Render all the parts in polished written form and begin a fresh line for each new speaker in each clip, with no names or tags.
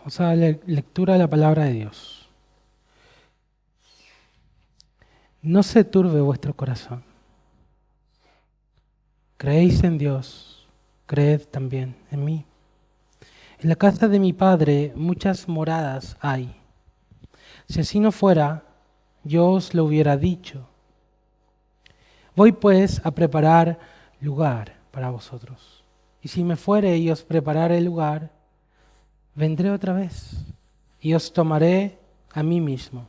Vamos a la lectura de la palabra de Dios. No se turbe vuestro corazón. Creéis en Dios, creed también en mí. En la casa de mi Padre muchas moradas hay. Si así no fuera, yo os lo hubiera dicho. Voy pues a preparar lugar para vosotros. Y si me fuere y os preparare el lugar, vendré otra vez y os tomaré a mí mismo,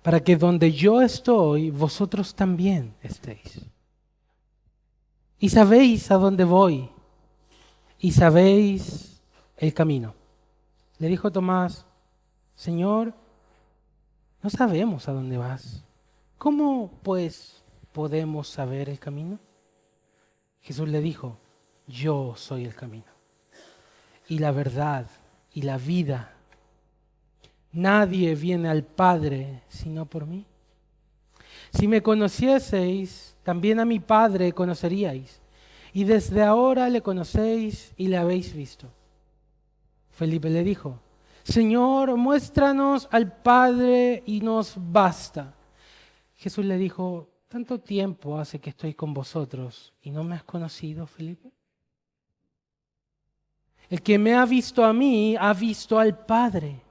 para que donde yo estoy, vosotros también estéis. Y sabéis a dónde voy, y sabéis el camino. Le dijo Tomás: Señor, no sabemos a dónde vas. ¿Cómo pues podemos saber el camino? Jesús le dijo: Yo soy el camino, y la verdad, y la vida. Nadie viene al Padre sino por mí. Si me conocieseis, también a mi Padre conoceríais, y desde ahora le conocéis y le habéis visto. Felipe le dijo: Señor, muéstranos al Padre y nos basta. Jesús le dijo: ¿Tanto tiempo hace que estoy con vosotros y no me has conocido, Felipe? El que me ha visto a mí, ha visto al Padre.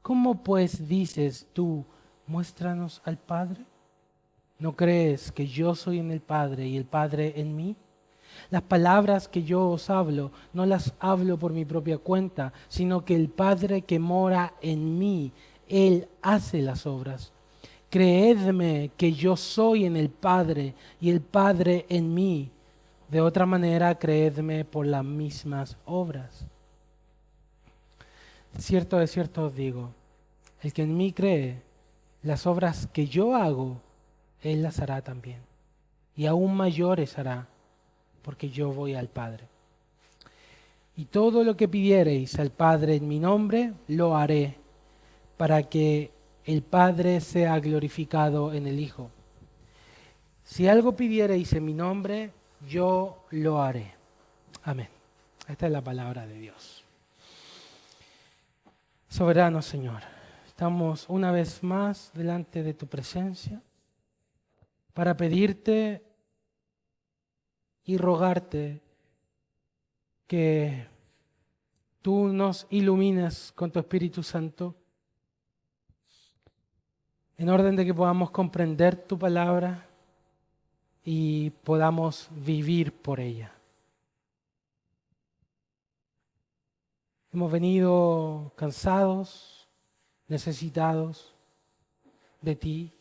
¿Cómo pues dices tú, muéstranos al Padre? ¿No crees que yo soy en el Padre y el Padre en mí? Las palabras que yo os hablo, no las hablo por mi propia cuenta, sino que el Padre que mora en mí, Él hace las obras. Creedme que yo soy en el Padre y el Padre en mí. De otra manera, creedme por las mismas obras. De cierto os digo, el que en mí cree, las obras que yo hago, Él las hará también. Y aún mayores hará, porque yo voy al Padre. Y todo lo que pidiereis al Padre en mi nombre, lo haré, para que el Padre sea glorificado en el Hijo. Si algo pidiereis en mi nombre, yo lo haré. Amén. Esta es la palabra de Dios. Soberano Señor, estamos una vez más delante de tu presencia para pedirte y rogarte que tú nos ilumines con tu Espíritu Santo en orden de que podamos comprender tu palabra y podamos vivir por ella. Hemos venido cansados, necesitados de ti.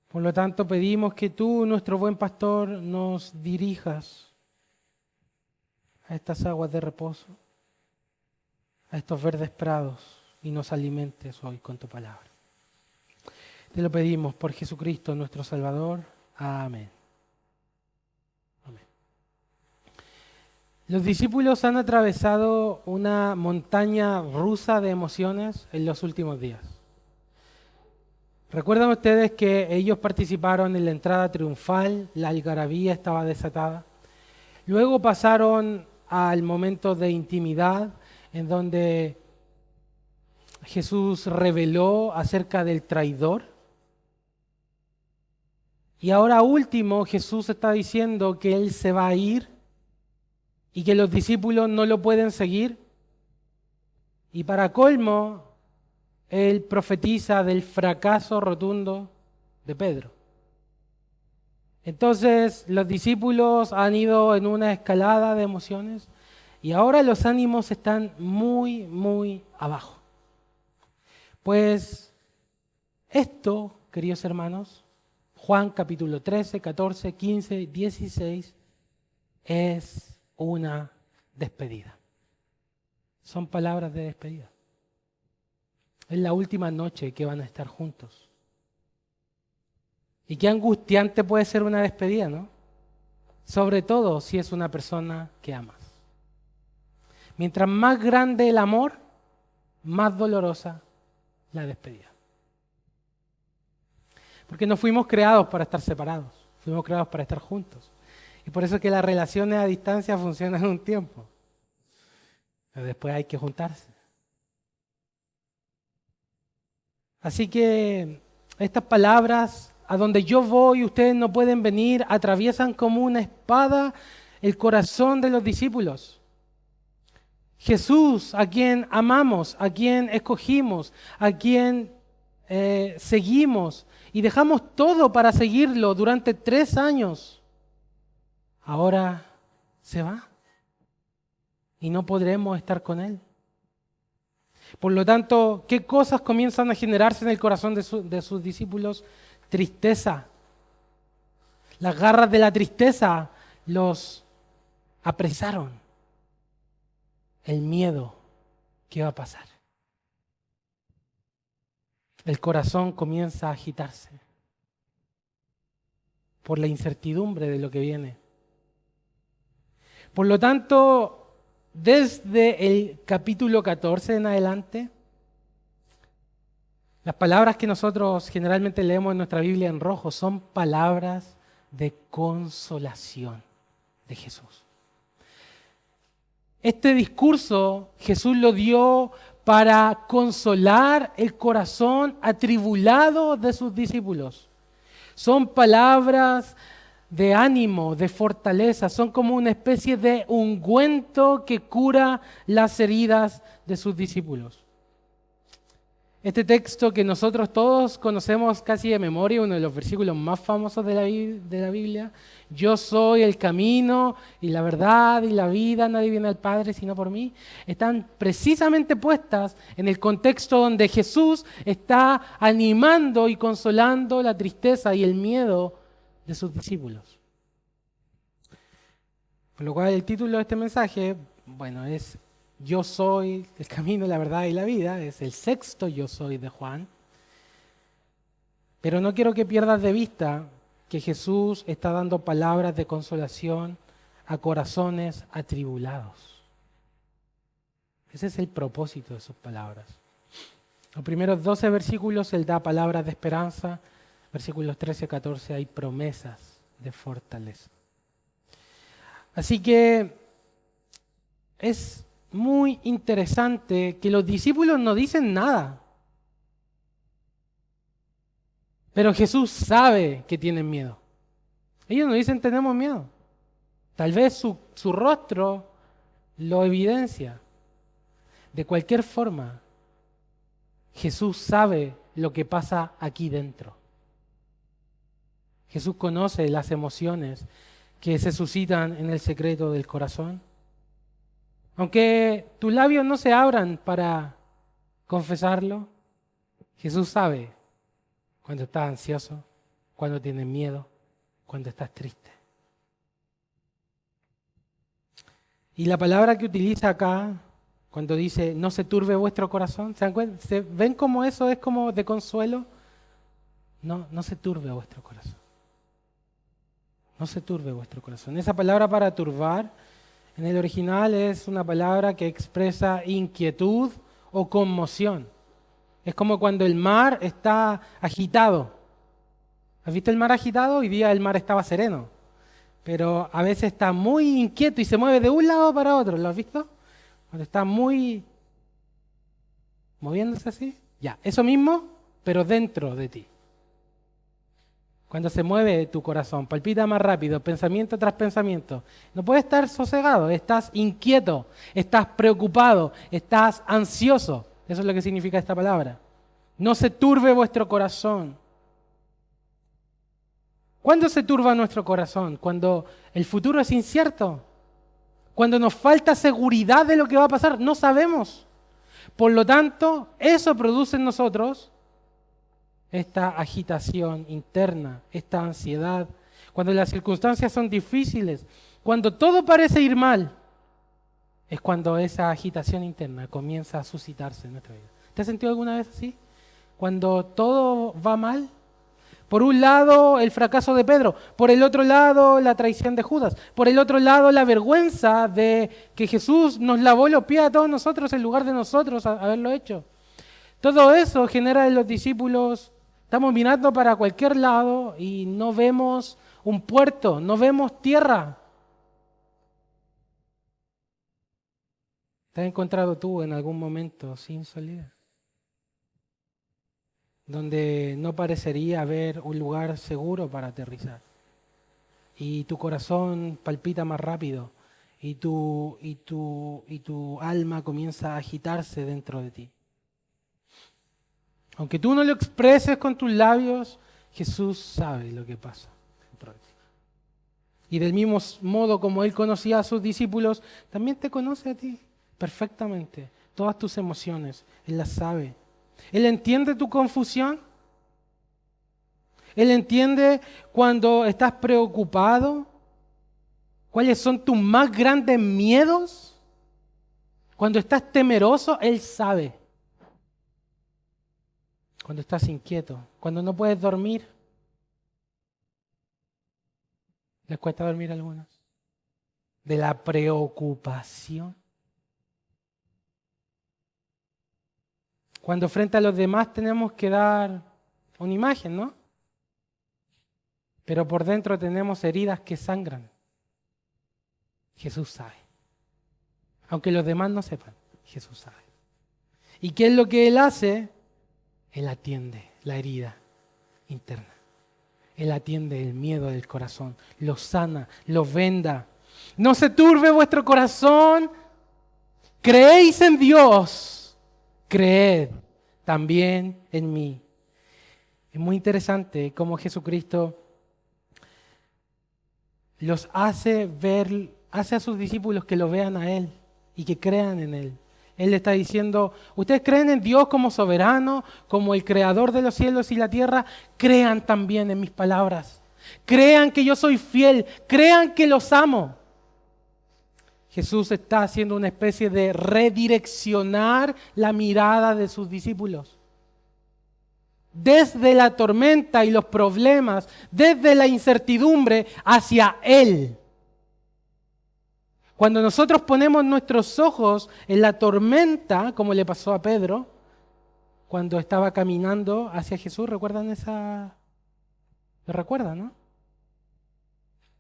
Por lo tanto, pedimos que tú, nuestro buen pastor, nos dirijas a estas aguas de reposo, a estos verdes prados, y nos alimentes hoy con tu palabra. Te lo pedimos por Jesucristo, nuestro Salvador. Amén. Amén. Los discípulos han atravesado una montaña rusa de emociones en los últimos días. ¿Recuerdan ustedes que ellos participaron en la entrada triunfal? La algarabía estaba desatada. Luego pasaron al momento de intimidad, en donde Jesús reveló acerca del traidor. Y ahora último, Jesús está diciendo que Él se va a ir y que los discípulos no lo pueden seguir. Y para colmo, Él profetiza del fracaso rotundo de Pedro. Entonces los discípulos han ido en una escalada de emociones y ahora los ánimos están muy, muy abajo. Pues esto, queridos hermanos, Juan capítulo 13, 14, 15, 16, es una despedida. Son palabras de despedida. Es la última noche que van a estar juntos. Y qué angustiante puede ser una despedida, ¿no? Sobre todo si es una persona que amas. Mientras más grande el amor, más dolorosa la despedida. Porque no fuimos creados para estar separados, fuimos creados para estar juntos. Y por eso es que las relaciones a distancia funcionan un tiempo. pero después hay que juntarse. Así que estas palabras, a donde yo voy, ustedes no pueden venir, atraviesan como una espada el corazón de los discípulos. Jesús, a quien amamos, a quien escogimos, a quien seguimos y dejamos todo para seguirlo durante 3 años, ahora se va y no podremos estar con Él. Por lo tanto, ¿qué cosas comienzan a generarse en el corazón de sus discípulos? Tristeza. Las garras de la tristeza los apresaron. El miedo, ¿qué va a pasar? El corazón comienza a agitarse por la incertidumbre de lo que viene. Por lo tanto, desde el capítulo 14 en adelante, las palabras que nosotros generalmente leemos en nuestra Biblia en rojo son palabras de consolación de Jesús. Este discurso Jesús lo dio para consolar el corazón atribulado de sus discípulos. Son palabras de ánimo, de fortaleza, son como una especie de ungüento que cura las heridas de sus discípulos. Este texto que nosotros todos conocemos casi de memoria, uno de los versículos más famosos de la Biblia, yo soy el camino y la verdad y la vida, nadie viene al Padre sino por mí, están precisamente puestas en el contexto donde Jesús está animando y consolando la tristeza y el miedo de sus discípulos. Por lo cual el título de este mensaje, bueno, es Yo soy el camino, la verdad y la vida, es el 6º Yo soy de Juan. Pero no quiero que pierdas de vista que Jesús está dando palabras de consolación a corazones atribulados. Ese es el propósito de sus palabras. Los primeros 12 versículos Él da palabras de esperanza, versículos 13 a 14 hay promesas de fortaleza. Así que es muy interesante que los discípulos no dicen nada. Pero Jesús sabe que tienen miedo. Ellos no dicen tenemos miedo. Tal vez su rostro lo evidencia. De cualquier forma, Jesús sabe lo que pasa aquí dentro. Jesús conoce las emociones que se suscitan en el secreto del corazón. Aunque tus labios no se abran para confesarlo, Jesús sabe cuando estás ansioso, cuando tienes miedo, cuando estás triste. Y la palabra que utiliza acá, cuando dice no se turbe vuestro corazón, ¿se dan cuenta? ¿Ven cómo eso es como de consuelo? No se turbe vuestro corazón. No se turbe vuestro corazón. Esa palabra para turbar en el original es una palabra que expresa inquietud o conmoción. Es como cuando el mar está agitado. ¿Has visto el mar agitado? Hoy día el mar estaba sereno. Pero a veces está muy inquieto y se mueve de un lado para otro. ¿Lo has visto? Cuando está muy moviéndose así. Ya, eso mismo, pero dentro de ti. Cuando se mueve tu corazón, palpita más rápido, pensamiento tras pensamiento. No puedes estar sosegado, estás inquieto, estás preocupado, estás ansioso. Eso es lo que significa esta palabra. No se turbe vuestro corazón. ¿Cuándo se turba nuestro corazón? Cuando el futuro es incierto. Cuando nos falta seguridad de lo que va a pasar. No sabemos. Por lo tanto, eso produce en nosotros esta agitación interna, esta ansiedad, cuando las circunstancias son difíciles, cuando todo parece ir mal, es cuando esa agitación interna comienza a suscitarse en nuestra vida. ¿Te has sentido alguna vez así? Cuando todo va mal, por un lado el fracaso de Pedro, por el otro lado la traición de Judas, por el otro lado la vergüenza de que Jesús nos lavó los pies a todos nosotros en lugar de nosotros haberlo hecho. Todo eso genera en los discípulos. Estamos mirando para cualquier lado y no vemos un puerto, no vemos tierra. ¿Te has encontrado tú en algún momento sin salida? Donde no parecería haber un lugar seguro para aterrizar. Y tu corazón palpita más rápido y tu alma comienza a agitarse dentro de ti. Aunque tú no lo expreses con tus labios, Jesús sabe lo que pasa dentro de ti. Y del mismo modo como Él conocía a sus discípulos, también te conoce a ti perfectamente. Todas tus emociones, Él las sabe. Él entiende tu confusión. Él entiende cuando estás preocupado. ¿Cuáles son tus más grandes miedos? Cuando estás temeroso, Él sabe. Cuando estás inquieto, cuando no puedes dormir. ¿Les cuesta dormir a algunos? De la preocupación. Cuando frente a los demás tenemos que dar una imagen, ¿no? Pero por dentro tenemos heridas que sangran. Jesús sabe. Aunque los demás no sepan, Jesús sabe. ¿Y qué es lo que Él hace? Él atiende la herida interna. Él atiende el miedo del corazón, lo sana, lo venda. No se turbe vuestro corazón. Creéis en Dios, creed también en mí. Es muy interesante cómo Jesucristo los hace ver, hace a sus discípulos que lo vean a Él y que crean en Él. Él le está diciendo, ustedes creen en Dios como soberano, como el creador de los cielos y la tierra, crean también en mis palabras. Crean que yo soy fiel, crean que los amo. Jesús está haciendo una especie de redireccionar la mirada de sus discípulos. Desde la tormenta y los problemas, desde la incertidumbre hacia Él. Cuando nosotros ponemos nuestros ojos en la tormenta, como le pasó a Pedro, cuando estaba caminando hacia Jesús, ¿recuerdan esa? ¿Lo recuerdan, no?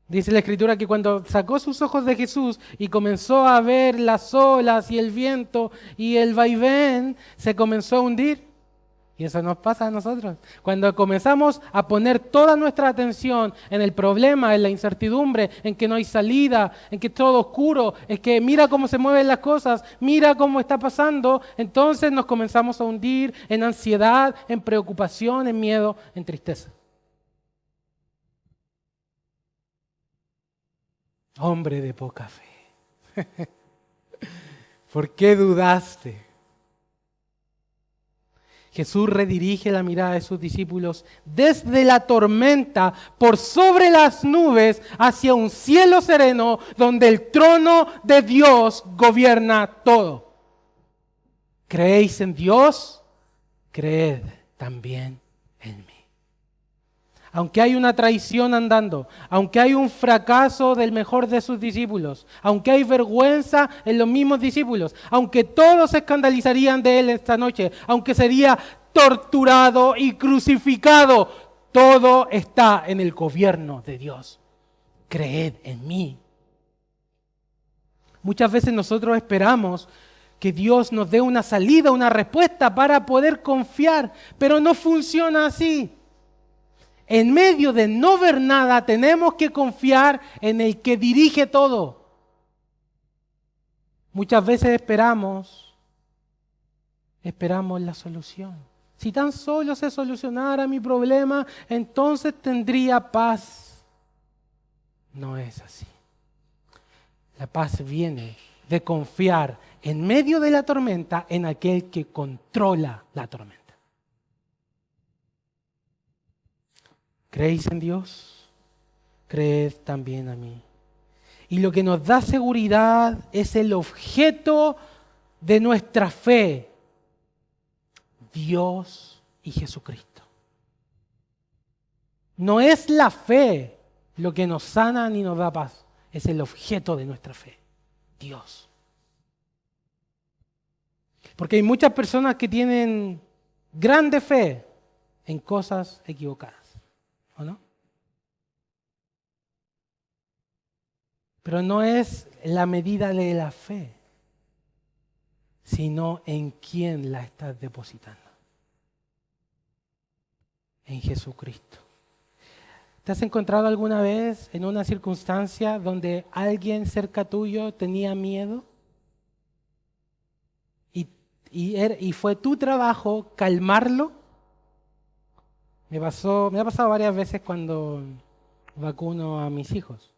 Dice la Escritura que cuando sacó sus ojos de Jesús y comenzó a ver las olas y el viento y el vaivén, se comenzó a hundir. Y eso nos pasa a nosotros. Cuando comenzamos a poner toda nuestra atención en el problema, en la incertidumbre, en que no hay salida, en que es todo oscuro, es que mira cómo se mueven las cosas, mira cómo está pasando, entonces nos comenzamos a hundir en ansiedad, en preocupación, en miedo, en tristeza. Hombre de poca fe. ¿Por qué dudaste? Jesús redirige la mirada de sus discípulos desde la tormenta por sobre las nubes hacia un cielo sereno donde el trono de Dios gobierna todo. ¿Creéis en Dios? Creed también en mí. Aunque hay una traición andando, aunque hay un fracaso del mejor de sus discípulos, aunque hay vergüenza en los mismos discípulos, aunque todos se escandalizarían de él esta noche, aunque sería torturado y crucificado, todo está en el gobierno de Dios. Creed en mí. Muchas veces nosotros esperamos que Dios nos dé una salida, una respuesta para poder confiar, pero no funciona así. En medio de no ver nada, tenemos que confiar en el que dirige todo. Muchas veces esperamos la solución. Si tan solo se solucionara mi problema, entonces tendría paz. No es así. La paz viene de confiar en medio de la tormenta en aquel que controla la tormenta. ¿Creéis en Dios? Creed también a mí. Y lo que nos da seguridad es el objeto de nuestra fe, Dios y Jesucristo. No es la fe lo que nos sana ni nos da paz, es el objeto de nuestra fe, Dios. Porque hay muchas personas que tienen grande fe en cosas equivocadas. ¿O no? Pero no es la medida de la fe. sino en quién la estás depositando. En Jesucristo. ¿Te has encontrado alguna vez en una circunstancia donde alguien cerca tuyo tenía miedo? Y fue tu trabajo calmarlo. Me ha pasado varias veces cuando vacuno a mis hijos.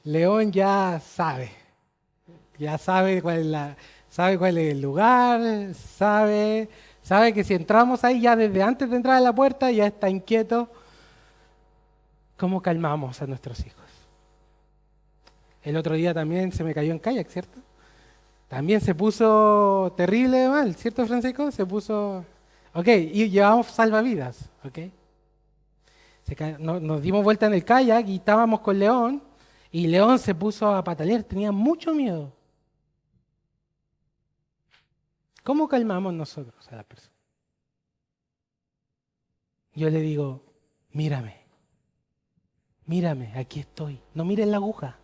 León ya sabe sabe cuál es el lugar, sabe que si entramos ahí ya desde antes de entrar a la puerta ya está inquieto. ¿Cómo calmamos a nuestros hijos? El otro día también se me cayó en kayak, ¿cierto? También se puso terrible mal, ¿cierto, Francisco? Se puso... Ok, y llevamos salvavidas, ¿ok? Nos dimos vuelta en el kayak y estábamos con León, y León se puso a patalear, tenía mucho miedo. ¿Cómo calmamos nosotros a la persona? Yo le digo, mírame, aquí estoy. No mires la aguja,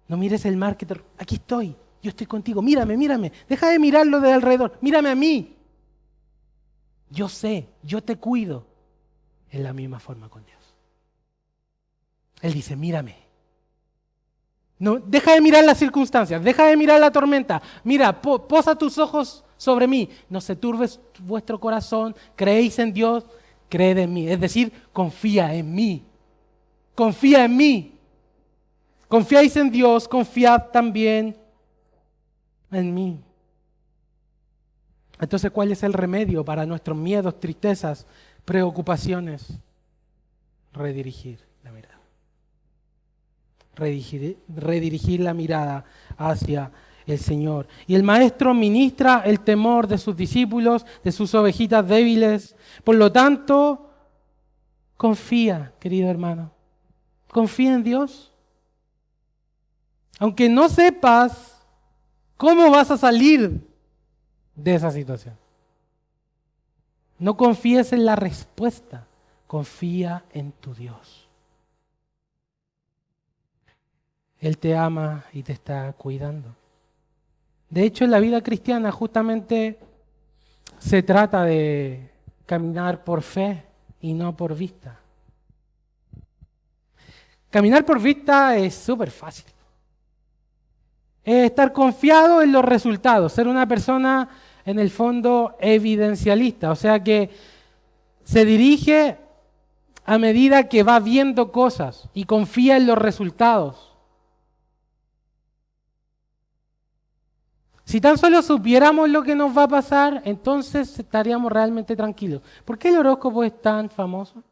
no mires el mar, aquí estoy, yo estoy contigo, mírame. Deja de mirarlo de alrededor, mírame a mí. Yo sé, yo te cuido. Es la misma forma con Dios. Él dice, mírame. No, deja de mirar las circunstancias, deja de mirar la tormenta. Mira, posa tus ojos sobre mí. No se turbe vuestro corazón, creéis en Dios, creed en mí. Es decir, confía en mí. Confía en mí. Confiáis en Dios, confiad también en mí. Entonces, ¿cuál es el remedio para nuestros miedos, tristezas, preocupaciones? Redirigir la mirada. Redirigir la mirada hacia el Señor. Y el Maestro ministra el temor de sus discípulos, de sus ovejitas débiles. Por lo tanto, confía, querido hermano. Confía en Dios. Aunque no sepas cómo vas a salir de esa situación. No confíes en la respuesta, confía en tu Dios. Él te ama y te está cuidando. De hecho, en la vida cristiana justamente se trata de caminar por fe y no por vista. Caminar por vista es súper fácil. Es estar confiado en los resultados, ser una persona en el fondo evidencialista, o sea que se dirige a medida que va viendo cosas y confía en los resultados. Si tan solo supiéramos lo que nos va a pasar, entonces estaríamos realmente tranquilos. ¿Por qué el horóscopo es tan famoso?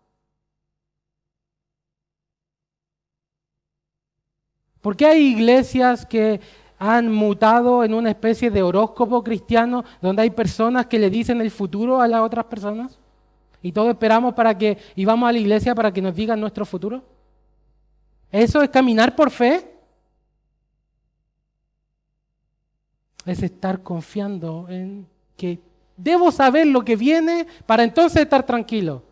¿Por qué hay iglesias que han mutado en una especie de horóscopo cristiano donde hay personas que le dicen el futuro a las otras personas? Y todos esperamos y vamos a la iglesia para que nos digan nuestro futuro. ¿Eso es caminar por fe? Es estar confiando en que debo saber lo que viene para entonces estar tranquilo.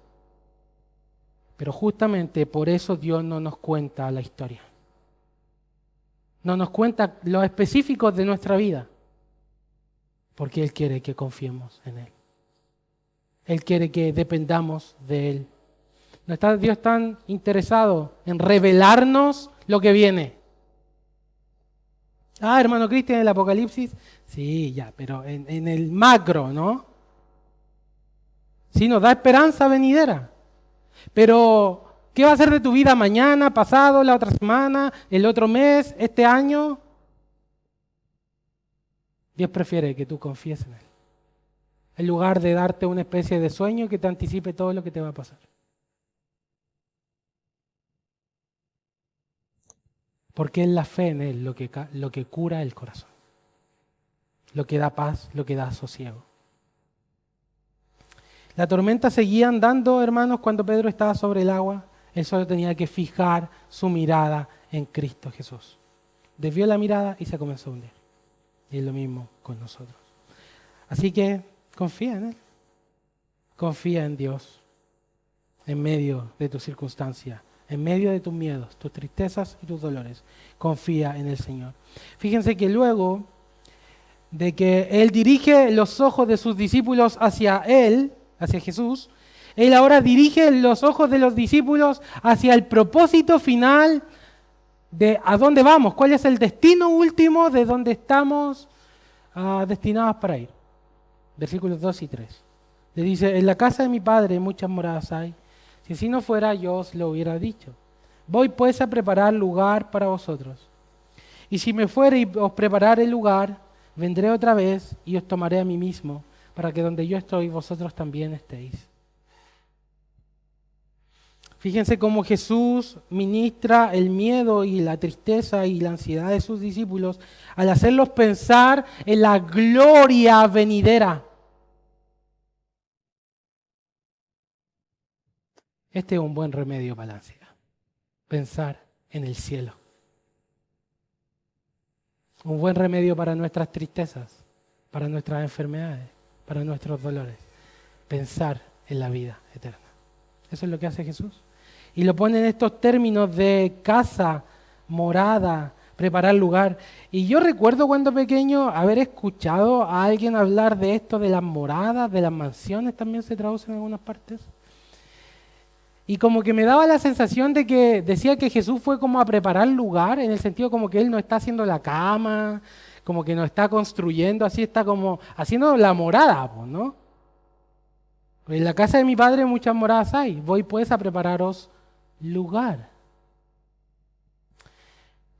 Pero justamente por eso Dios no nos cuenta la historia. No nos cuenta los específicos de nuestra vida. Porque Él quiere que confiemos en Él. Él quiere que dependamos de Él. No está Dios tan interesado en revelarnos lo que viene. Hermano Cristian, el Apocalipsis. Sí, ya, pero en el macro, ¿no? Sí, nos da esperanza venidera. Pero, ¿qué va a ser de tu vida mañana, pasado, la otra semana, el otro mes, este año? Dios prefiere que tú confíes en Él. En lugar de darte una especie de sueño que te anticipe todo lo que te va a pasar. Porque es la fe en Él lo que cura el corazón. Lo que da paz, lo que da sosiego. La tormenta seguía andando, hermanos, cuando Pedro estaba sobre el agua. Él solo tenía que fijar su mirada en Cristo Jesús. Desvió la mirada y se comenzó a hundir. Y es lo mismo con nosotros. Así que confía en Él. Confía en Dios en medio de tu circunstancia, En medio de tus miedos, tus tristezas y tus dolores, confía en el Señor. Fíjense que luego de que Él dirige los ojos de sus discípulos hacia Él, hacia Jesús, Él ahora dirige los ojos de los discípulos hacia el propósito final de a dónde vamos, cuál es el destino último de donde estamos destinados para ir. Versículos 2 y 3. Le dice, en la casa de mi Padre muchas moradas hay. Si así no fuera, yo os lo hubiera dicho. Voy pues a preparar lugar para vosotros. Y si me fuere y os preparare el lugar, vendré otra vez y os tomaré a mí mismo, para que donde yo estoy, vosotros también estéis. Fíjense cómo Jesús ministra el miedo y la tristeza y la ansiedad de sus discípulos al hacerlos pensar en la gloria venidera. Este es un buen remedio para la ansiedad. Pensar en el cielo. Un buen remedio para nuestras tristezas, para nuestras enfermedades, para nuestros dolores. Pensar en la vida eterna. Eso es lo que hace Jesús. Y lo pone en estos términos de casa, morada, preparar lugar. Y yo recuerdo cuando pequeño haber escuchado a alguien hablar de esto, de las moradas, de las mansiones, también se traduce en algunas partes. Y como que me daba la sensación de que decía que Jesús fue como a preparar lugar, en el sentido como que Él no está haciendo la cama, como que no está construyendo, así está como haciendo la morada, ¿no? En la casa de mi Padre muchas moradas hay, voy pues a prepararos lugar.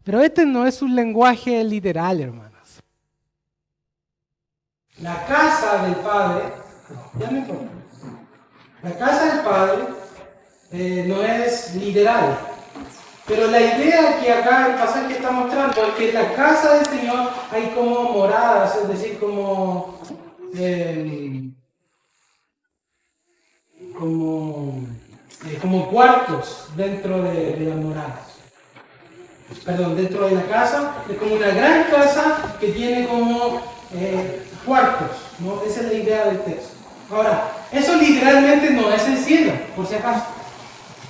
Pero este no es un lenguaje literal, hermanos. La casa del Padre, ya me importa. La casa del Padre no es literal. Pero la idea que acá el pasaje está mostrando es que en la casa del Señor hay como moradas, es decir, como cuartos dentro de las moradas. Perdón, dentro de la casa, es como una gran casa que tiene como cuartos, ¿no? Esa es la idea del texto. Ahora, eso literalmente no es el cielo, por si acaso.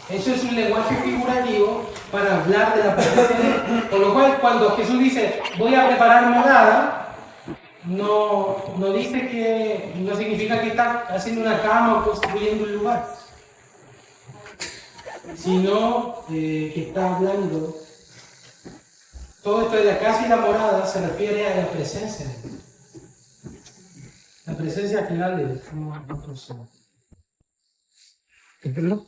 Eso es un lenguaje figurativo para hablar de la presencia de Dios. Por lo cual, cuando Jesús dice, voy a preparar morada, no dice que, no significa que está haciendo una cama o construyendo un lugar, sino que está hablando, todo esto de la casa y la morada se refiere a la presencia de Dios. La presencia final de Dios, como nosotros somos. ¿Entenderlo?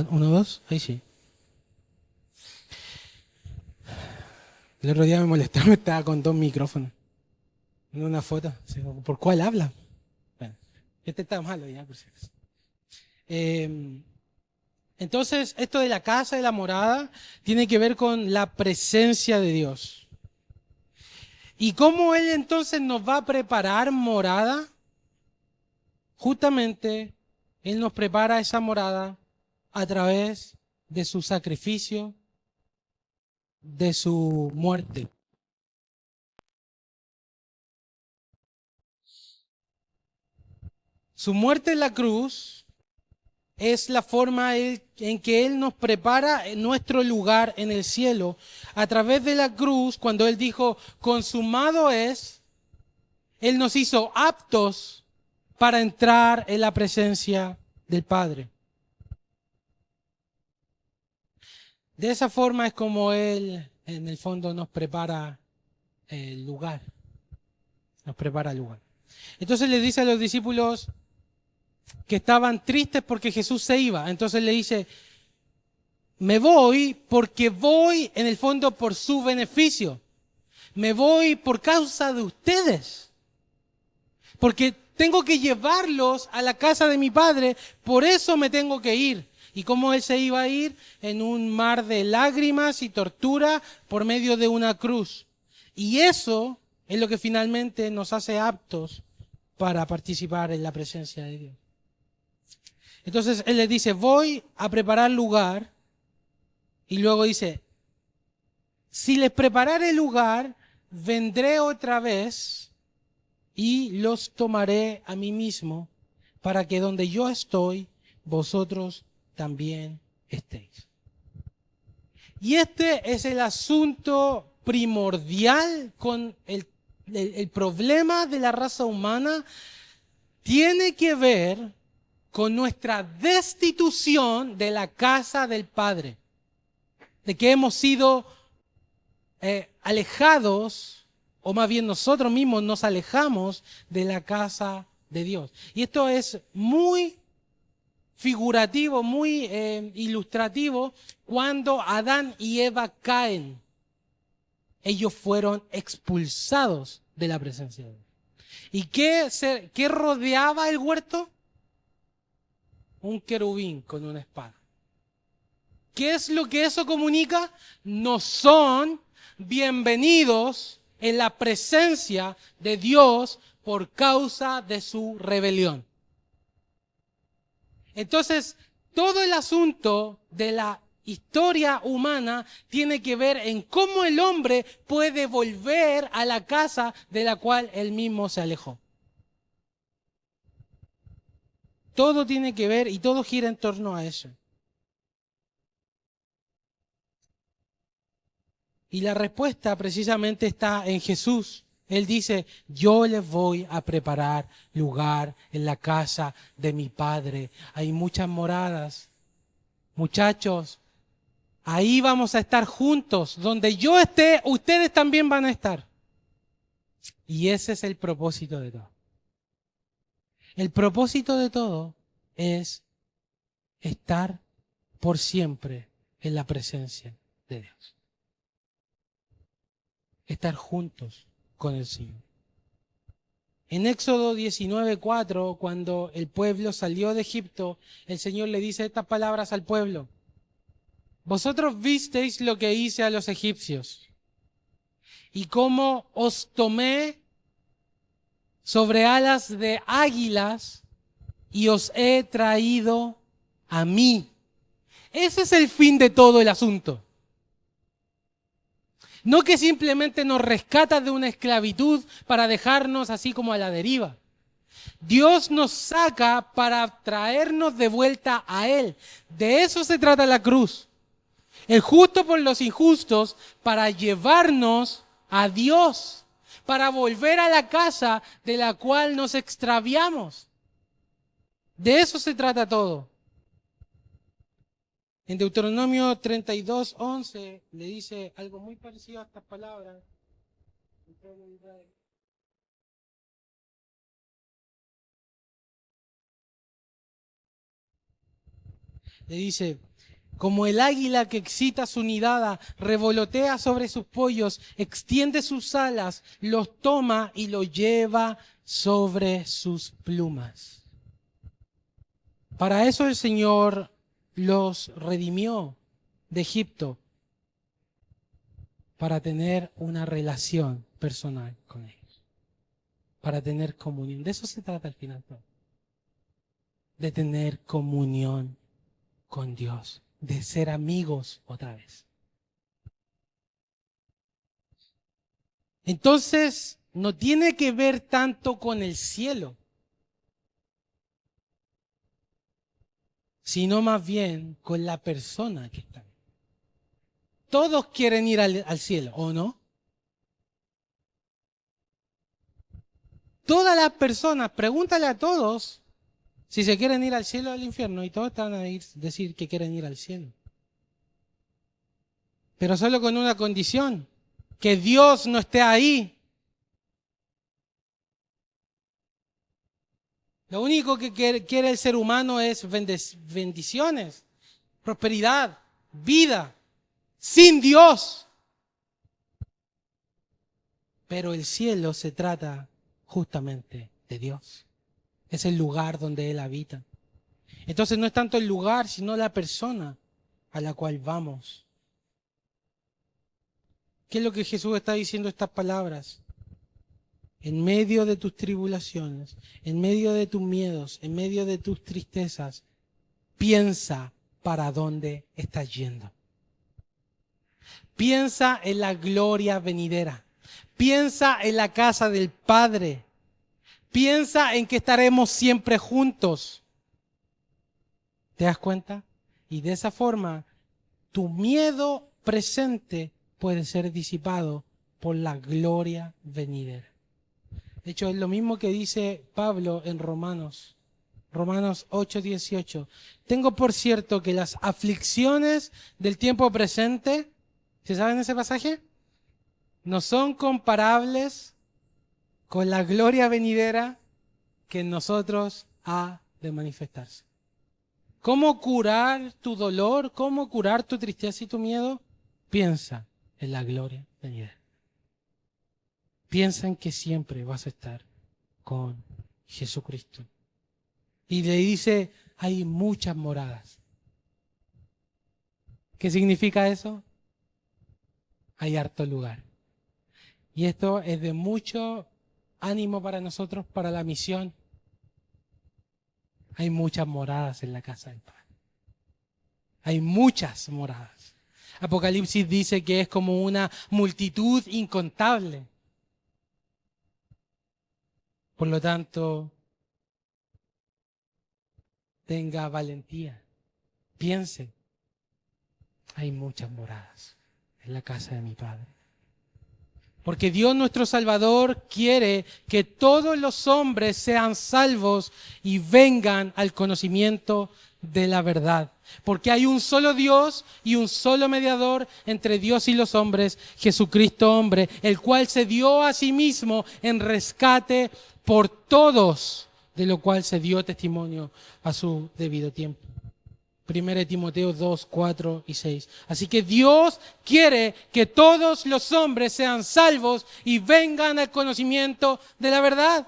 ¿Uno, dos? Ahí sí. El otro día me molestaba, estaba con dos micrófonos. En una foto. ¿Por cuál habla? Bueno, este está malo ya, por si acaso. Entonces, esto de la casa, de la morada, tiene que ver con la presencia de Dios. ¿Y cómo Él entonces nos va a preparar morada? Justamente, Él nos prepara esa morada a través de su sacrificio, de su muerte. Su muerte en la cruz es la forma en que Él nos prepara nuestro lugar en el cielo. A través de la cruz, cuando Él dijo, consumado es, Él nos hizo aptos para entrar en la presencia del Padre. De esa forma es como Él, en el fondo, nos prepara el lugar. Nos prepara el lugar. Entonces le dice a los discípulos que estaban tristes porque Jesús se iba. Entonces le dice, me voy porque voy en el fondo por su beneficio. Me voy por causa de ustedes. Porque tengo que llevarlos a la casa de mi Padre, por eso me tengo que ir. ¿Y cómo Él se iba a ir? En un mar de lágrimas y tortura por medio de una cruz. Y eso es lo que finalmente nos hace aptos para participar en la presencia de Dios. Entonces Él les dice, voy a preparar lugar. Y luego dice, si les prepararé lugar, vendré otra vez y los tomaré a mí mismo, para que donde yo estoy, vosotros también estéis. Y este es el asunto primordial con el problema de la raza humana. Tiene que ver con nuestra destitución de la casa del Padre, de que hemos sido alejados, o más bien nosotros mismos nos alejamos de la casa de Dios. Y esto es muy figurativo, muy ilustrativo, cuando Adán y Eva caen. Ellos fueron expulsados de la presencia de Dios. ¿Y qué rodeaba el huerto? Un querubín con una espada. ¿Qué es lo que eso comunica? No son bienvenidos en la presencia de Dios por causa de su rebelión. Entonces, todo el asunto de la historia humana tiene que ver en cómo el hombre puede volver a la casa de la cual él mismo se alejó. Todo tiene que ver y todo gira en torno a eso. Y la respuesta precisamente está en Jesús. Él dice, yo les voy a preparar lugar en la casa de mi Padre. Hay muchas moradas. Muchachos, ahí vamos a estar juntos. Donde yo esté, ustedes también van a estar. Y ese es el propósito de todo. El propósito de todo es estar por siempre en la presencia de Dios. Estar juntos con el Señor. En Éxodo 19:4, cuando el pueblo salió de Egipto, el Señor le dice estas palabras al pueblo. Vosotros visteis lo que hice a los egipcios y cómo os tomé sobre alas de águilas y os he traído a mí. Ese es el fin de todo el asunto. No que simplemente nos rescata de una esclavitud para dejarnos así como a la deriva. Dios nos saca para traernos de vuelta a Él. De eso se trata la cruz. El justo por los injustos para llevarnos a Dios, para volver a la casa de la cual nos extraviamos. De eso se trata todo. En Deuteronomio 32:11 le dice algo muy parecido a estas palabras. Le dice, como el águila que excita su nidada, revolotea sobre sus pollos, extiende sus alas, los toma y los lleva sobre sus plumas. Para eso el Señor los redimió de Egipto, para tener una relación personal con ellos, para tener comunión. De eso se trata al final todo. De tener comunión con Dios, de ser amigos otra vez. Entonces, no tiene que ver tanto con el cielo, sino más bien con la persona que está. Todos quieren ir al cielo, ¿o no? Todas las personas, pregúntale a todos si se quieren ir al cielo o al infierno, y todos están a decir que quieren ir al cielo. Pero solo con una condición, que Dios no esté ahí. Lo único que quiere el ser humano es bendiciones, prosperidad, vida, sin Dios. Pero el cielo se trata justamente de Dios. Es el lugar donde Él habita. Entonces no es tanto el lugar, sino la persona a la cual vamos. ¿Qué es lo que Jesús está diciendo estas palabras? En medio de tus tribulaciones, en medio de tus miedos, en medio de tus tristezas, piensa para dónde estás yendo. Piensa en la gloria venidera. Piensa en la casa del Padre. Piensa en que estaremos siempre juntos. ¿Te das cuenta? Y de esa forma, tu miedo presente puede ser disipado por la gloria venidera. De hecho, es lo mismo que dice Pablo en Romanos 8:18. Tengo por cierto que las aflicciones del tiempo presente, ¿se saben ese pasaje? No son comparables con la gloria venidera que en nosotros ha de manifestarse. ¿Cómo curar tu dolor? ¿Cómo curar tu tristeza y tu miedo? Piensa en la gloria venidera. Piensa en que siempre vas a estar con Jesucristo. Y le dice, hay muchas moradas. ¿Qué significa eso? Hay harto lugar. Y esto es de mucho ánimo para nosotros, para la misión. Hay muchas moradas en la casa del Padre. Hay muchas moradas. Apocalipsis dice que es como una multitud incontable. Por lo tanto, tenga valentía. Piense, hay muchas moradas en la casa de mi Padre. Porque Dios nuestro Salvador quiere que todos los hombres sean salvos y vengan al conocimiento de la verdad. Porque hay un solo Dios y un solo mediador entre Dios y los hombres, Jesucristo hombre, el cual se dio a sí mismo en rescate por todos, de lo cual se dio testimonio a su debido tiempo. 1 Timoteo 2, 4 y 6. Así que Dios quiere que todos los hombres sean salvos y vengan al conocimiento de la verdad.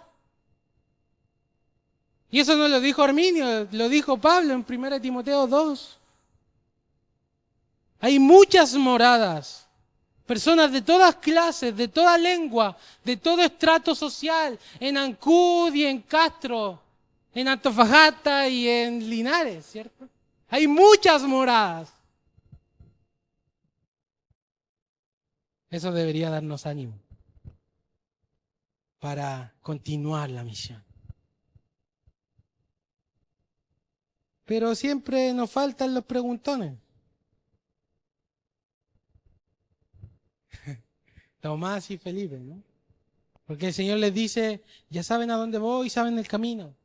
Y eso no lo dijo Arminio, lo dijo Pablo en 1 Timoteo 2. Hay muchas moradas, personas de todas clases, de toda lengua, de todo estrato social, en Ancud y en Castro, en Antofagasta y en Linares, ¿cierto? Hay muchas moradas. Eso debería darnos ánimo para continuar la misión. Pero siempre nos faltan los preguntones. Tomás y Felipe, ¿no? Porque el Señor les dice, ya saben a dónde voy, saben el camino.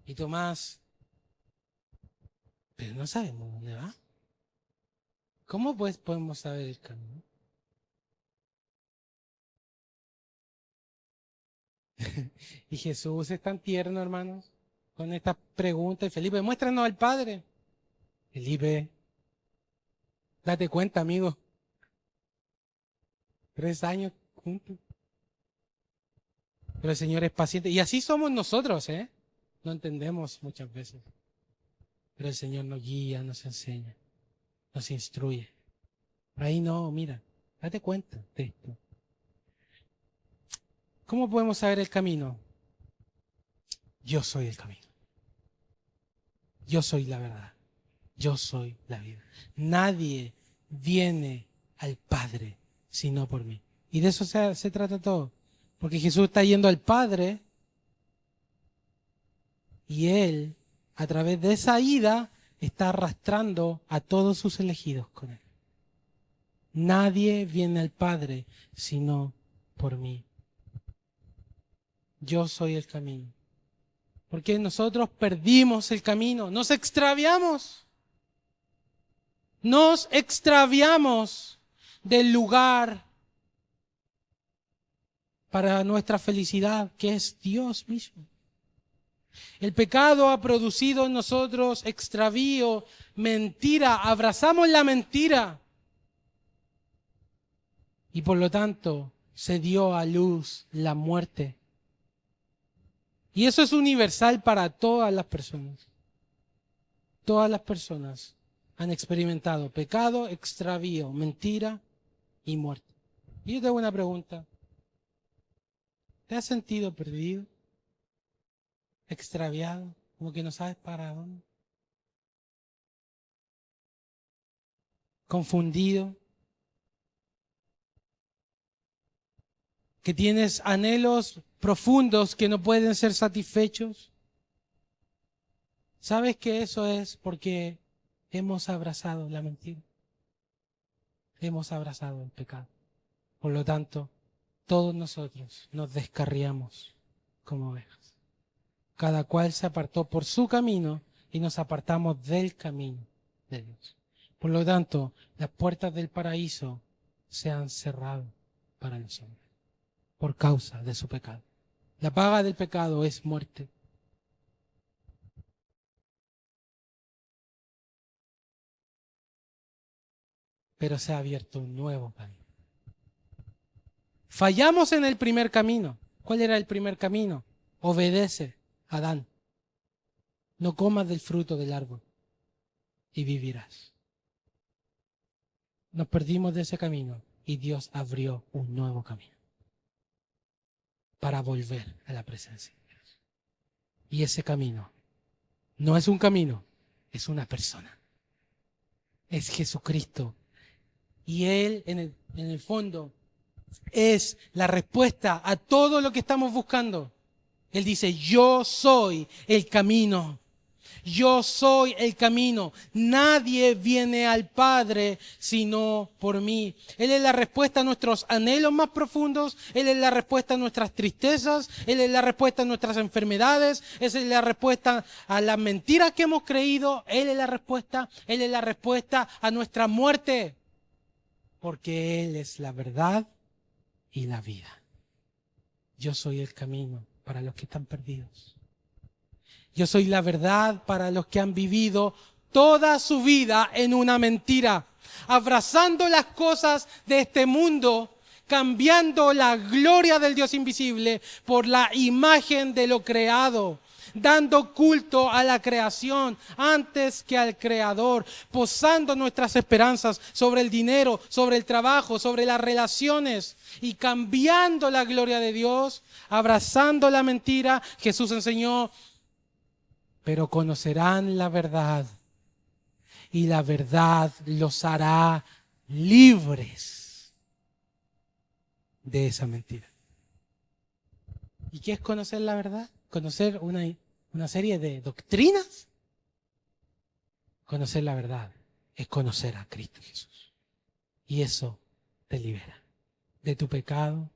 Y Tomás, pero no sabemos dónde va. ¿Cómo pues podemos saber el camino? Y Jesús es tan tierno, hermanos, con esta pregunta. Y Felipe, muéstranos al Padre. Felipe, date cuenta, amigo. 3 años juntos. Pero el Señor es paciente. Y así somos nosotros, ¿eh? No entendemos muchas veces. Pero el Señor nos guía, nos enseña, nos instruye. Ahí no, mira, date cuenta de esto. ¿Cómo podemos saber el camino? Yo soy el camino. Yo soy la verdad. Yo soy la vida. Nadie viene al Padre sino por mí. Y de eso se trata todo. Porque Jesús está yendo al Padre y Él, a través de esa ida, está arrastrando a todos sus elegidos con Él. Nadie viene al Padre sino por mí. Yo soy el camino. Porque nosotros perdimos el camino, nos extraviamos. Nos extraviamos del lugar para nuestra felicidad, que es Dios mismo. El pecado ha producido en nosotros extravío, mentira, abrazamos la mentira. Y por lo tanto se dio a luz la muerte. Y eso es universal para todas las personas. Todas las personas han experimentado pecado, extravío, mentira y muerte. Y yo te hago una pregunta. ¿Te has sentido perdido? ¿Extraviado? ¿Como que no sabes para dónde? ¿Confundido? ¿Que tienes anhelos profundos que no pueden ser satisfechos. ¿Sabes que eso es porque hemos abrazado la mentira? Hemos abrazado el pecado. Por lo tanto, todos nosotros nos descarriamos como ovejas. Cada cual se apartó por su camino y nos apartamos del camino de Dios. Por lo tanto, las puertas del paraíso se han cerrado para los hombres por causa de su pecado. La paga del pecado es muerte. Pero se ha abierto un nuevo camino. Fallamos en el primer camino. ¿Cuál era el primer camino? Obedece, Adán. No comas del fruto del árbol y vivirás. Nos perdimos de ese camino y Dios abrió un nuevo camino para volver a la presencia de Dios. Y ese camino no es un camino, es una persona. Es Jesucristo. Y Él, en el fondo, es la respuesta a todo lo que estamos buscando. Él dice, yo soy el camino. Yo soy el camino. Nadie viene al Padre sino por mí. Él es la respuesta a nuestros anhelos más profundos. Él es la respuesta a nuestras tristezas. Él es la respuesta a nuestras enfermedades. Él es la respuesta a las mentiras que hemos creído. Él es la respuesta. Él es la respuesta a nuestra muerte. Porque Él es la verdad y la vida. Yo soy el camino para los que están perdidos. Yo soy la verdad para los que han vivido toda su vida en una mentira, abrazando las cosas de este mundo, cambiando la gloria del Dios invisible por la imagen de lo creado, dando culto a la creación antes que al Creador, posando nuestras esperanzas sobre el dinero, sobre el trabajo, sobre las relaciones y cambiando la gloria de Dios, abrazando la mentira. Jesús enseñó, pero conocerán la verdad y la verdad los hará libres de esa mentira. ¿Y qué es conocer la verdad? ¿Conocer una serie de doctrinas? Conocer la verdad es conocer a Cristo Jesús. Y eso te libera de tu pecado,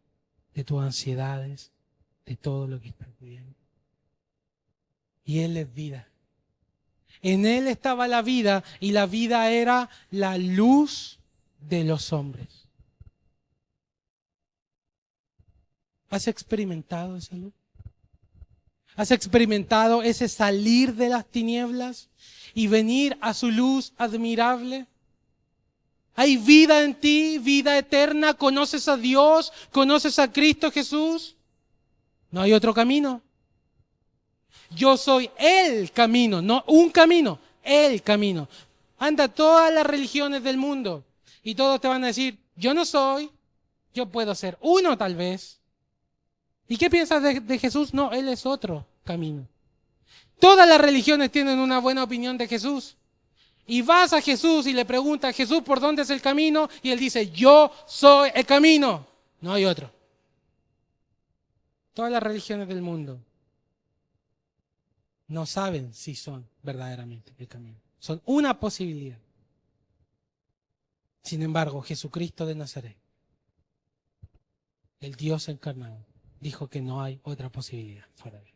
de tus ansiedades, de todo lo que estás viviendo. Y Él es vida. En Él estaba la vida y la vida era la luz de los hombres. ¿Has experimentado esa luz? ¿Has experimentado ese salir de las tinieblas y venir a su luz admirable? ¿Hay vida en ti, vida eterna? ¿Conoces a Dios? ¿Conoces a Cristo Jesús? No hay otro camino. Yo soy el camino, no un camino, el camino. Anda a todas las religiones del mundo y todos te van a decir, yo no soy, yo puedo ser uno tal vez. ¿Y qué piensas de Jesús? No, Él es otro camino. Todas las religiones tienen una buena opinión de Jesús. Y vas a Jesús y le preguntas, Jesús, ¿por dónde es el camino? Y Él dice, yo soy el camino. No hay otro. Todas las religiones del mundo no saben si son verdaderamente el camino. Son una posibilidad. Sin embargo, Jesucristo de Nazaret, el Dios encarnado, dijo que no hay otra posibilidad fuera de Él.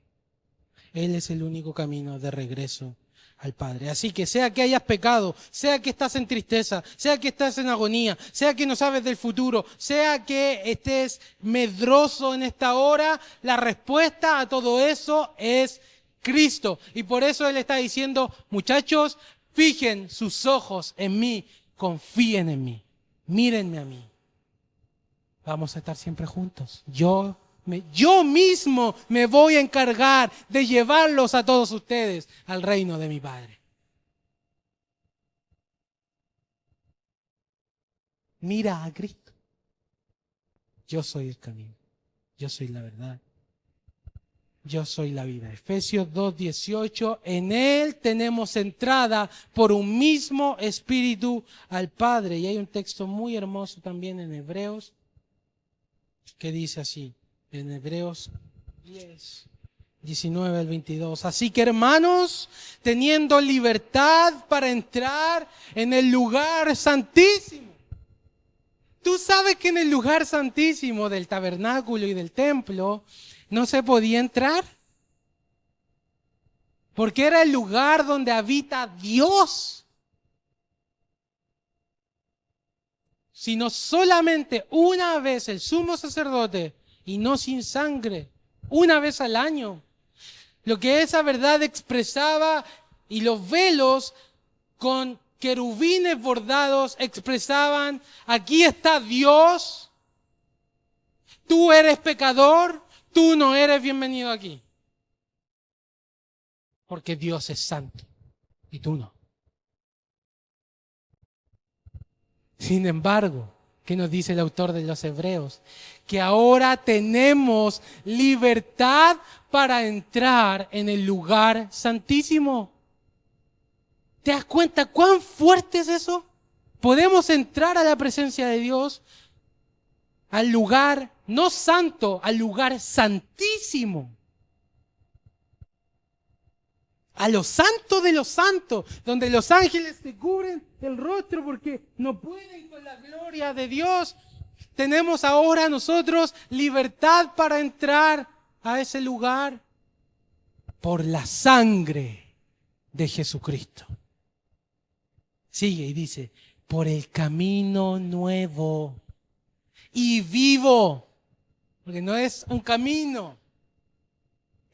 Él es el único camino de regreso al Padre. Así que sea que hayas pecado, sea que estás en tristeza, sea que estás en agonía, sea que no sabes del futuro, sea que estés medroso en esta hora, la respuesta a todo eso es Cristo. Y por eso Él está diciendo, muchachos, fijen sus ojos en mí, confíen en mí, mírenme a mí. Vamos a estar siempre juntos. Yo mismo me voy a encargar de llevarlos a todos ustedes al reino de mi Padre. Mira a Cristo. Yo soy el camino. Yo soy la verdad. Yo soy la vida. Efesios 2:18. En Él tenemos entrada por un mismo Espíritu al Padre. Y hay un texto muy hermoso también en Hebreos que dice así. En Hebreos 10, 19 al 22. Así que hermanos, teniendo libertad para entrar en el lugar santísimo. Tú sabes que en el lugar santísimo del tabernáculo y del templo no se podía entrar. Porque era el lugar donde habita Dios. Sino solamente una vez el sumo sacerdote, y no sin sangre, una vez al año. Lo que esa verdad expresaba, y los velos con querubines bordados expresaban: aquí está Dios, tú eres pecador, tú no eres bienvenido aquí. Porque Dios es santo y tú no. Sin embargo, ¿qué nos dice el autor de los Hebreos? Que ahora tenemos libertad para entrar en el lugar santísimo. ¿Te das cuenta cuán fuerte es eso? Podemos entrar a la presencia de Dios, al lugar no santo, al lugar santísimo. A lo santo de los santos, donde los ángeles se cubren el rostro porque no pueden con la gloria de Dios. Tenemos ahora nosotros libertad para entrar a ese lugar por la sangre de Jesucristo. Sigue y dice: por el camino nuevo y vivo. Porque no es un camino,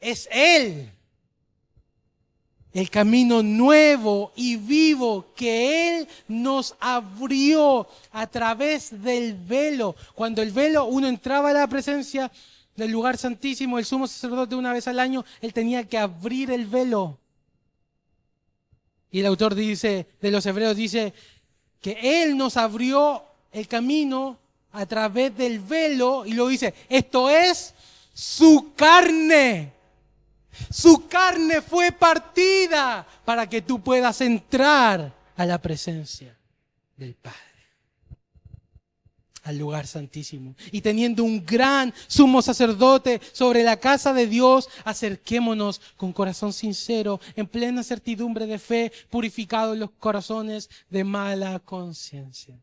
es Él. El camino nuevo y vivo que Él nos abrió a través del velo. Cuando el velo, uno entraba a la presencia del lugar santísimo, el sumo sacerdote una vez al año, él tenía que abrir el velo. Y el autor de los Hebreos dice que Él nos abrió el camino a través del velo, y lo dice: esto es su carne. Su carne fue partida para que tú puedas entrar a la presencia del Padre, al lugar santísimo. Y teniendo un gran sumo sacerdote sobre la casa de Dios, acerquémonos con corazón sincero, en plena certidumbre de fe, purificados los corazones de mala conciencia.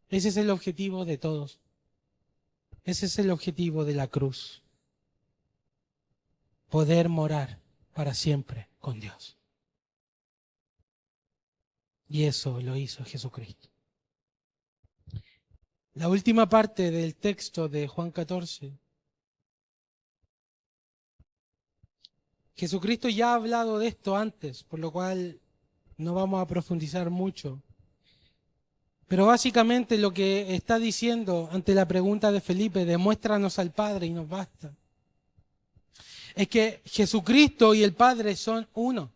Ese es el objetivo de todos. Ese es el objetivo de la cruz. Poder morar para siempre con Dios. Y eso lo hizo Jesucristo. La última parte del texto de Juan 14. Jesucristo ya ha hablado de esto antes, por lo cual no vamos a profundizar mucho. Pero básicamente lo que está diciendo ante la pregunta de Felipe, demuéstranos al Padre y nos basta, es que Jesucristo y el Padre son uno.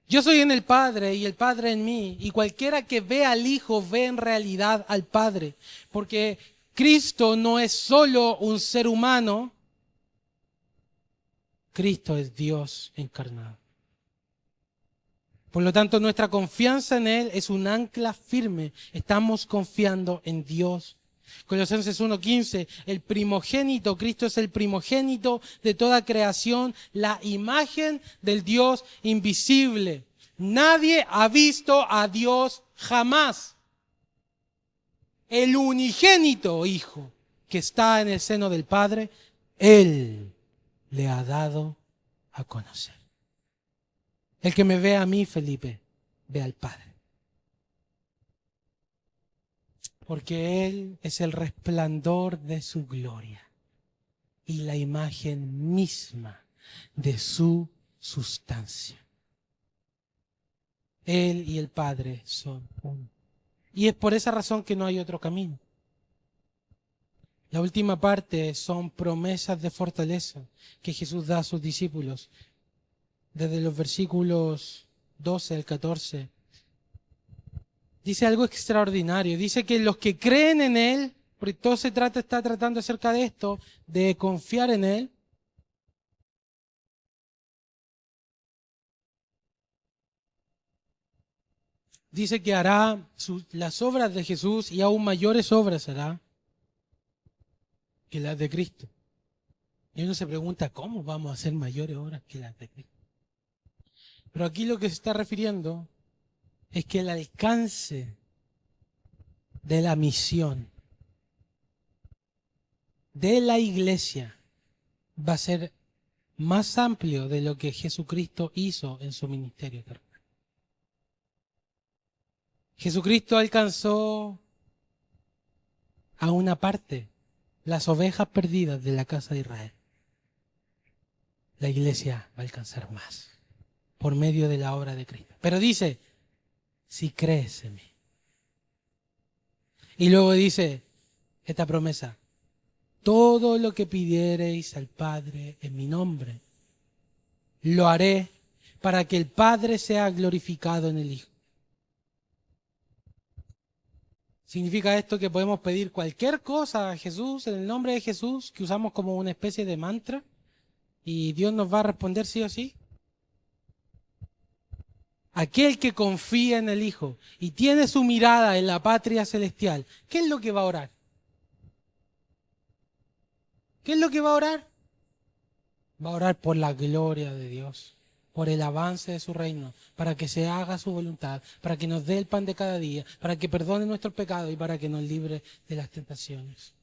Yo soy en el Padre y el Padre en mí, y cualquiera que ve al Hijo ve en realidad al Padre, porque Cristo no es solo un ser humano, Cristo es Dios encarnado. Por lo tanto, nuestra confianza en Él es un ancla firme. Estamos confiando en Dios. Colosenses 1:15, el primogénito, Cristo es el primogénito de toda creación, la imagen del Dios invisible. Nadie ha visto a Dios jamás. El unigénito Hijo que está en el seno del Padre, Él le ha dado a conocer. El que me ve a mí, Felipe, ve al Padre. Porque Él es el resplandor de su gloria y la imagen misma de su sustancia. Él y el Padre son uno. Y es por esa razón que no hay otro camino. La última parte son promesas de fortaleza que Jesús da a sus discípulos. Desde los versículos 12 al 14. Dice algo extraordinario. Dice que los que creen en Él, porque todo está tratando acerca de esto, de confiar en Él. Dice que hará las obras de Jesús y aún mayores obras hará. que las de Cristo. Y uno se pregunta, ¿cómo vamos a hacer mayores obras que las de Cristo? Pero aquí lo que se está refiriendo es que el alcance de la misión de la iglesia va a ser más amplio de lo que Jesucristo hizo en su ministerio terrenal. Jesucristo alcanzó a una parte, las ovejas perdidas de la casa de Israel. La iglesia va a alcanzar más por medio de la obra de Cristo. Pero dice, si crees en mí. Y luego dice esta promesa, todo lo que pidiereis al Padre en mi nombre, lo haré para que el Padre sea glorificado en el Hijo. ¿Significa esto que podemos pedir cualquier cosa a Jesús, en el nombre de Jesús, que usamos como una especie de mantra, y Dios nos va a responder sí o sí? Aquel que confía en el Hijo y tiene su mirada en la patria celestial, ¿qué es lo que va a orar? ¿Qué es lo que va a orar? Va a orar por la gloria de Dios, por el avance de su reino, para que se haga su voluntad, para que nos dé el pan de cada día, para que perdone nuestros pecados y para que nos libre de las tentaciones.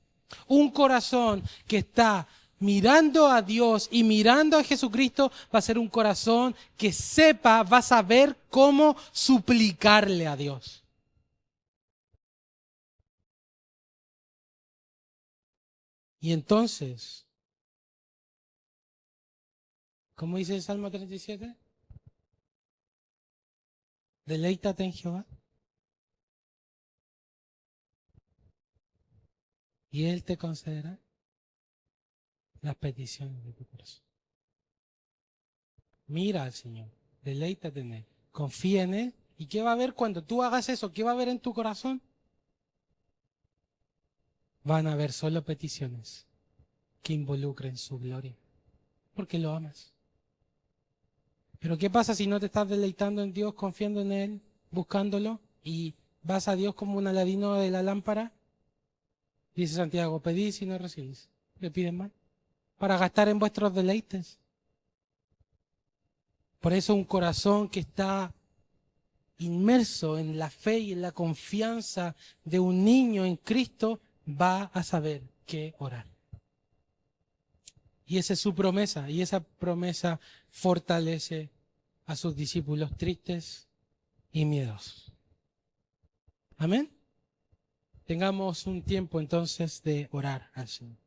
Un corazón que está mirando a Dios y mirando a Jesucristo va a ser un corazón que sepa, va a saber cómo suplicarle a Dios. Y entonces, ¿cómo dice el Salmo 37? Deleítate en Jehová y Él te concederá las peticiones de tu corazón. Mira al Señor, deleítate en Él, confía en Él. ¿Y qué va a haber cuando tú hagas eso? ¿Qué va a haber en tu corazón? Van a haber solo peticiones que involucren su gloria, porque lo amas. Pero ¿qué pasa si no te estás deleitando en Dios, confiando en Él, buscándolo, y vas a Dios como un aladino de la lámpara? Dice Santiago, pedís y no recibís. ¿Le piden mal? Para gastar en vuestros deleites. Por eso un corazón que está inmerso en la fe y en la confianza de un niño en Cristo va a saber qué orar. Y esa es su promesa, y esa promesa fortalece a sus discípulos tristes y miedosos. Amén. Tengamos un tiempo entonces de orar al Señor.